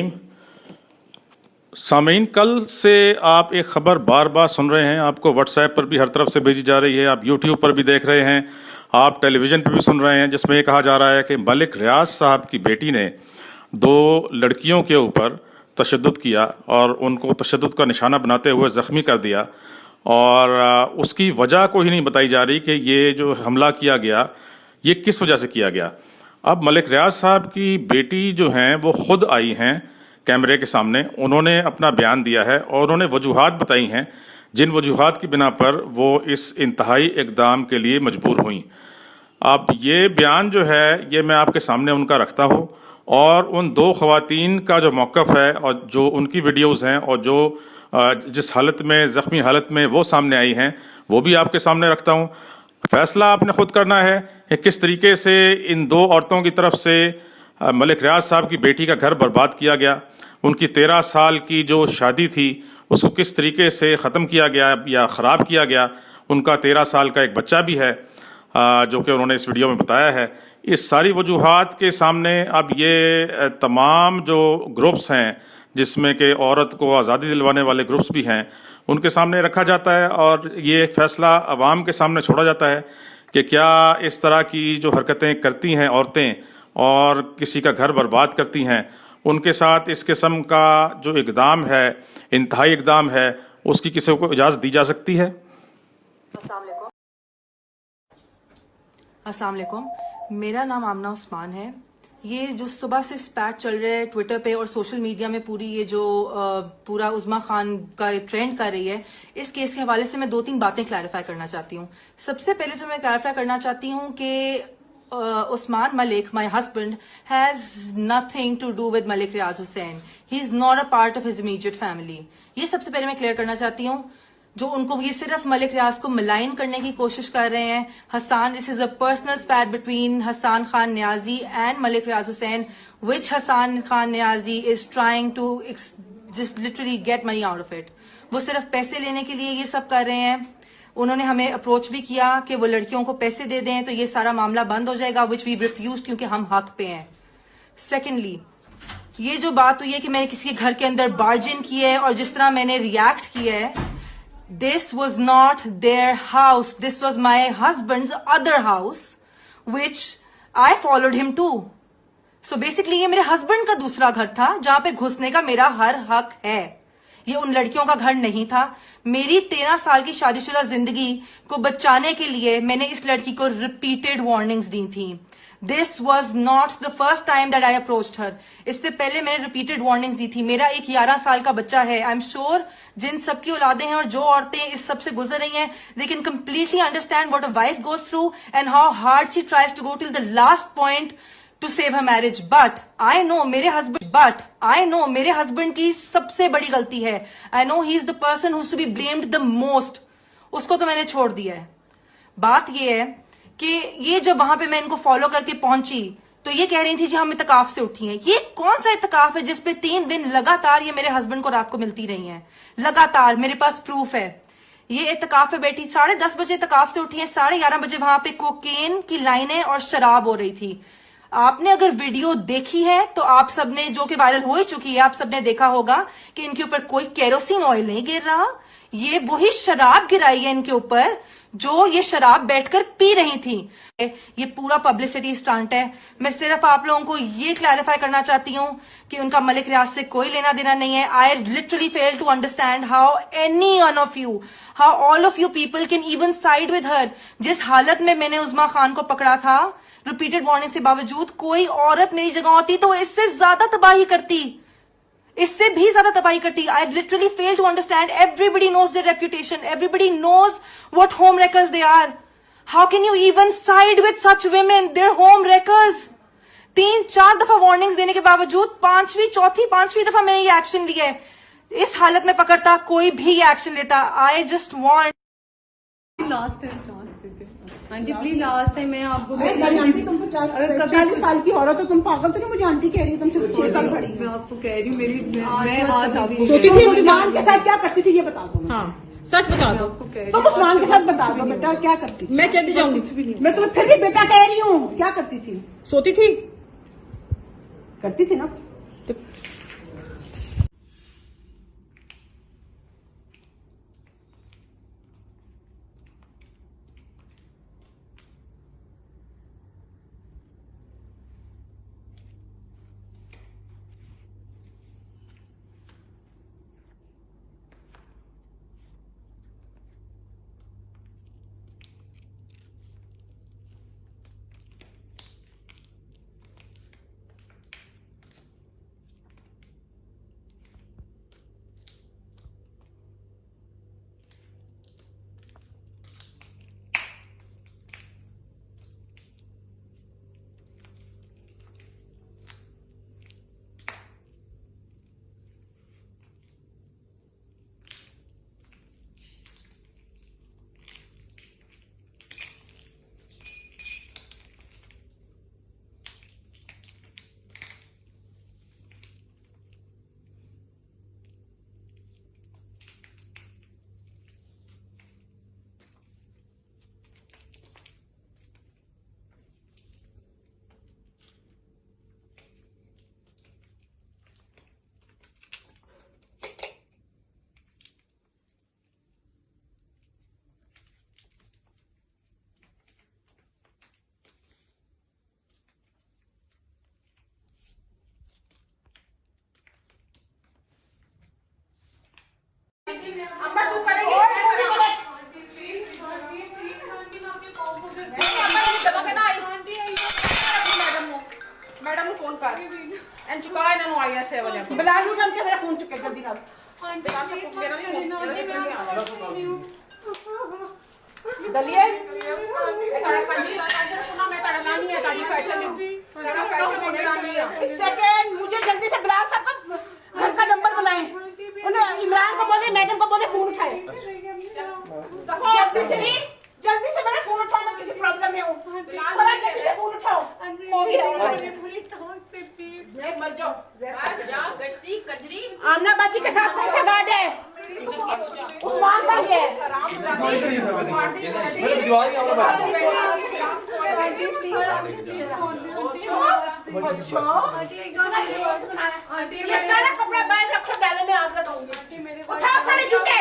रहीम। सामीन, कल से आप एक ख़बर बार बार सुन रहे हैं, आपको व्हाट्सएप पर भी हर तरफ से भेजी जा रही है, आप यूट्यूब पर भी देख रहे हैं, आप टेलीविज़न पर भी सुन रहे हैं, जिसमें ये कहा जा रहा है कि मलिक रियाज साहब की बेटी ने 2 लड़कियों के ऊपर तशद्दुद किया और उनको तशद्दुद का निशाना बनाते हुए ज़ख्मी कर दिया, और उसकी वजह को ही नहीं बताई जा रही कि ये जो हमला किया गया ये किस वजह से किया गया। अब मलिक रियाज साहब की बेटी जो हैं वो खुद आई हैं कैमरे के सामने, उन्होंने अपना बयान दिया है और उन्होंने वजूहात बताई हैं जिन वजूहात की बिना पर वो इस इंतहाई इकदाम के लिए मजबूर हुई। अब ये बयान जो है ये मैं आपके सामने उनका रखता हूँ, और उन 2 ख़वातीन का जो मौक़िफ़ है और जो उनकी वीडियोज़ हैं और जो जिस हालत में, ज़ख्मी हालत में वो सामने आई हैं, वो भी आपके सामने रखता हूँ। फैसला आपने खुद करना है कि किस तरीके से इन 2 औरतों की तरफ से मलिक रियाज साहब की बेटी का घर बर्बाद किया गया, उनकी 13 साल की जो शादी थी उसको किस तरीके से ख़त्म किया गया या ख़राब किया गया। उनका 13 साल का एक बच्चा भी है जो कि उन्होंने इस वीडियो में बताया है। इस सारी वजूहात के सामने अब ये तमाम जो ग्रुप्स हैं जिसमें कि औरत को आज़ादी दिलवाने वाले ग्रुप्स भी हैं, उनके सामने रखा जाता है और ये फैसला अवाम के सामने छोड़ा जाता है कि क्या इस तरह की जो हरकतें करती हैं औरतें और किसी का घर बर्बाद करती हैं, उनके साथ इस किस्म का जो इक़दाम है, इंतहाई इक़दाम है, उसकी किसी को इजाज़त दी जा सकती है? अस्सलाम वालेकुम, मेरा नाम आमना उस्मान है। ये जो सुबह से स्पैट चल रहा है ट्विटर पे और सोशल मीडिया में, पूरी ये जो पूरा उज़्मा खान का ट्रेंड कर रही है, इस केस के हवाले से मैं 2-3 बातें क्लैरिफाई करना चाहती हूँ। सबसे पहले तो मैं क्लैरिफाई करना चाहती हूँ कि Usman Malik, my husband, has nothing to do with Malik Riaz Hussain. He is not a part of his immediate family. ये सबसे पहले मैं क्लियर करना चाहती हूँ। जो उनको ये सिर्फ मलिक रियाज को मलाइन करने की कोशिश कर रहे हैं। Hasan, this is a personal spat between Hasan Khan Niazi and Malik Riaz Hussain, which Hasan Khan Niazi is trying to just literally get money out of it. वो सिर्फ पैसे लेने के लिए ये सब कर रहे हैं। उन्होंने हमें अप्रोच भी किया कि वो लड़कियों को पैसे दे दें तो ये सारा मामला बंद हो जाएगा, विच वी रिफ्यूज, क्योंकि हम हक पे हैं। सेकेंडली, ये जो बात हुई है कि मैंने किसी के घर के अंदर बार्जिन किया है और जिस तरह मैंने रिएक्ट किया है, this was not their house, this was my husband's other house which I followed him to. So basically ये मेरे हस्बैंड का दूसरा घर था जहां पे घुसने का मेरा हर हक है। ये उन लड़कियों का घर नहीं था। मेरी 13 साल की शादीशुदा जिंदगी को बचाने के लिए मैंने इस लड़की को रिपीटेड वार्निंग्स दी थी। This was not the first time that I approached her. इससे पहले मैंने रिपीटेड वार्निंग्स दी थी। मेरा एक 11 साल का बच्चा है। आई एम श्योर जिन सबकी औलादें हैं और जो औरतें इस सब से गुजर रही हैं, they can completely understand what a wife goes through and how hard she tries to go till the last point to save her marriage. But I know मेरे हस्बैंड की सबसे बड़ी गलती है। I know he is the person who's to be blamed the most. उसको तो मैंने छोड़ दिया है। बात ये है कि ये जब वहां पे मैं इनको फॉलो करके पहुंची तो ये कह रही थी जी हम इत्तकाफ से उठी हैं। ये कौन सा इत्तकाफ है जिसपे 3 दिन लगातार ये मेरे हस्बैंड को रात को मिलती रही हैं? लगातार मेरे पास प्रूफ है। ये इत्तकाफ पे बैठी 10:30 बजे इत्तकाफ से उठी है, 11:30 बजे वहां पे कोकेन की लाइनें और शराब हो रही थी। आपने अगर वीडियो देखी है तो आप सबने, जो कि वायरल हो ही चुकी है, आप सबने देखा होगा कि इनके ऊपर कोई केरोसिन ऑयल नहीं गिर रहा। ये वही शराब गिराई है इनके ऊपर जो ये शराब बैठकर पी रही थी। ये पूरा पब्लिसिटी स्टंट है। मैं सिर्फ आप लोगों को ये क्लैरिफाई करना चाहती हूँ कि उनका मलिक रियाज से कोई लेना देना नहीं है। I literally fail to understand how any one of you, how all of you people can even side with her. जिस हालत में मैंने उज़्मा खान को पकड़ा था, रिपीटेड वार्निंग के बावजूद, कोई औरत मेरी जगह होती तो इससे ज्यादा तबाही करती, इससे भी ज्यादा तबाही करती। I literally fail to understand. Everybody knows their reputation. Everybody knows what home wreckers they are. How can you even side with such women? They're home wreckers. 3-4 दफा वार्निंग्स देने के बावजूद चौथी पांचवी दफा मैंने ये एक्शन लिया है। इस हालत में पकड़ता, कोई भी ये एक्शन लेता। I just want aunty please last time मैं आपको आंटी तुमको 40 साल की औरत हो, तुम पागल तो नहीं? मुझे आंटी कह रही है, तुमसे 6 साल बड़ी। मैं आपको कह रही हूँ मैं आज आपको सोती थी उस्मान के साथ क्या करती थी ये बता दो। हाँ सच बता दो। तुम उस्मान के साथ बता दो बेटा क्या करती थी। मैं चली जाऊंगी। मैं तुम्हें फिर भी बेटा कह रही हूँ, क्या करती थी? सोती थी, करती थी ना। अम्मा तू करेगी मैडम ਨੂੰ फोन कर एंड चुका इन्होंने आईएस है वाले बुला लूं जब से मेरा फोन चुके जल्दी ना दलिए सुना मैं तड़ा लानी है ताड़ी फैशन होने लानी है एक सेकंड मुझे जल्दी से बुला सबका घर का नंबर बुलाएं उन्हें इमरान को बोले मैडम को बोले फोन उठाए जल्दी से मेरा फोन उठाओ मैं किसी प्रॉब्लम में हूँ थोड़ा जल्दी से फोन उठाओ हो गया मर जाओ आमना बाजी के साथ कौन सा गार्ड है उस्मान भाई है ये सारा कपड़ा बाहर रखो डाले में आग लगाऊंगी उठाओ सारे जूते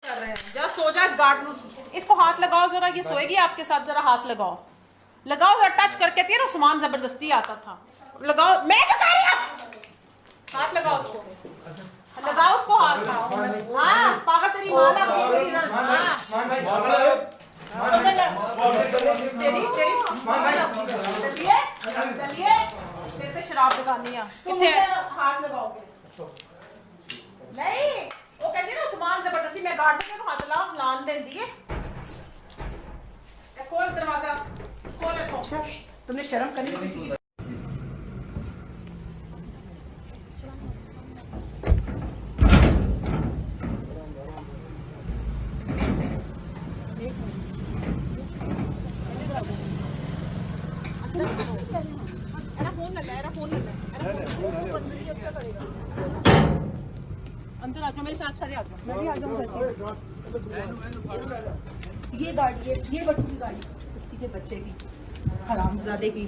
कर रहे हैं जा सो जा इस गार्ड इसको हाथ लगाओ जरा ये सोएगी आपके साथ जरा हाथ लगाओ जरा टच करके तेरा सामान जबरदस्ती आता था लगाओ मैं क्या कर रही हूं हाथ लगाओ उसको हाथ हां पागल तेरी मां लग गई तेरी चलिए तेरे पे शराब लगानी है कितने हाथ लगाओगे नहीं वो कहती ना सामान जबरदस्ती मैं गार्ड के हाथ लान दे दिए खोल दरवाजा खोल तुमने शर्म करनी किसी की अंदर आ जाओ मेरे साथ सारे आ जाओ मैं भी आ जाऊंगा ये गाड़ी ये बच्चों की गाड़ी किसी के बच्चे की हरामजादे की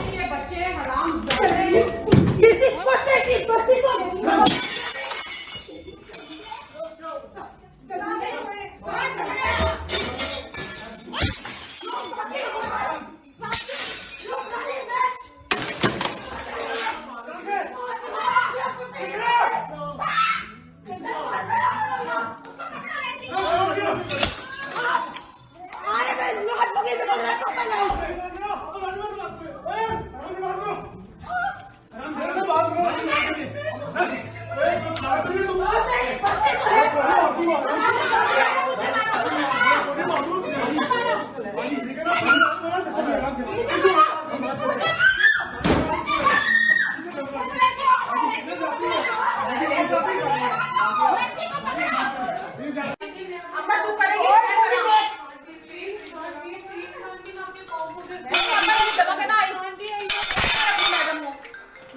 ये बच्चे हरामजादे किसी बच्चे की बच्ची को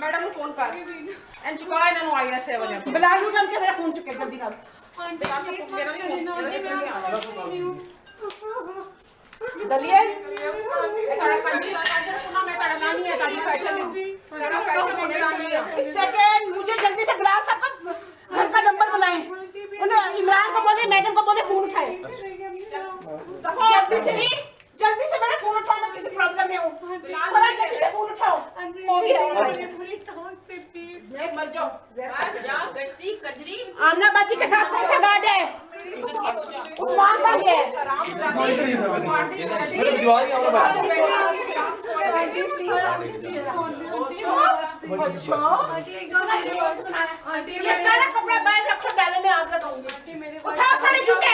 मैडम को फोन कर एंड चुका इन्होंने आईएस है वाले बुला लूं जब से मेरा फोन चुके जल्दी ना दलिए सुना मैं तड़ा लानी है ताड़ी फैशन होने लानी है एक सेकंड मुझे जल्दी से बुला सबका घर का नंबर बुलाएं उन्हें इमरान को बोले मैडम को बोले फोन उठाए जल्दी से मेरा फोन उठाओ मैं किसी प्रॉब्लम में हूँ थोड़ा जल्दी से फोन उठाओ हो गया मैं मर जाओ आमना बाजी के साथ कौन सा गार्ड है उस्मान का ये ये सारा कपड़ा बाहर रखो डाले में आग लगाऊंगी उठाओ सारे जूते